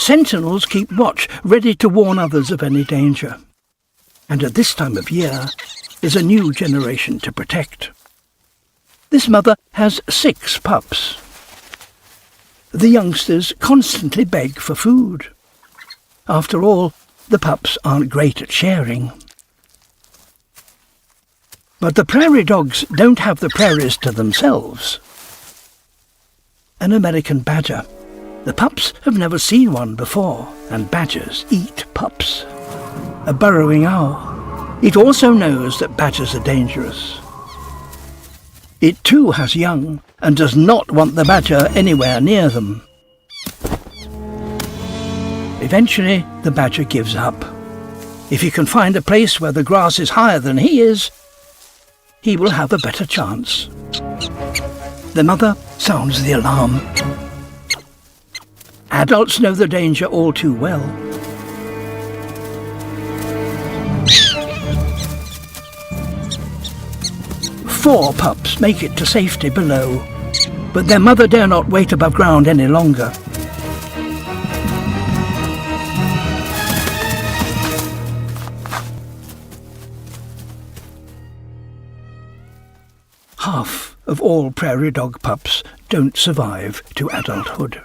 Sentinels keep watch, ready to warn others of any danger. And at this time of year, there's a new generation to protect. This mother has 6 pups. The youngsters constantly beg for food. After all, the pups aren't great at sharing. But the prairie dogs don't have the prairies to themselves. An American badger. The pups have never seen one before, and badgers eat pups. A burrowing owl. It also knows that badgers are dangerous. It too has young, and does not want the badger anywhere near them. Eventually, the badger gives up. If he can find a place where the grass is higher than he is, he will have a better chance. The mother sounds the alarm. Adults know the danger all too well. Four pups make it to safety below, but their mother dare not wait above ground any longer. Half of all prairie dog pups don't survive to adulthood.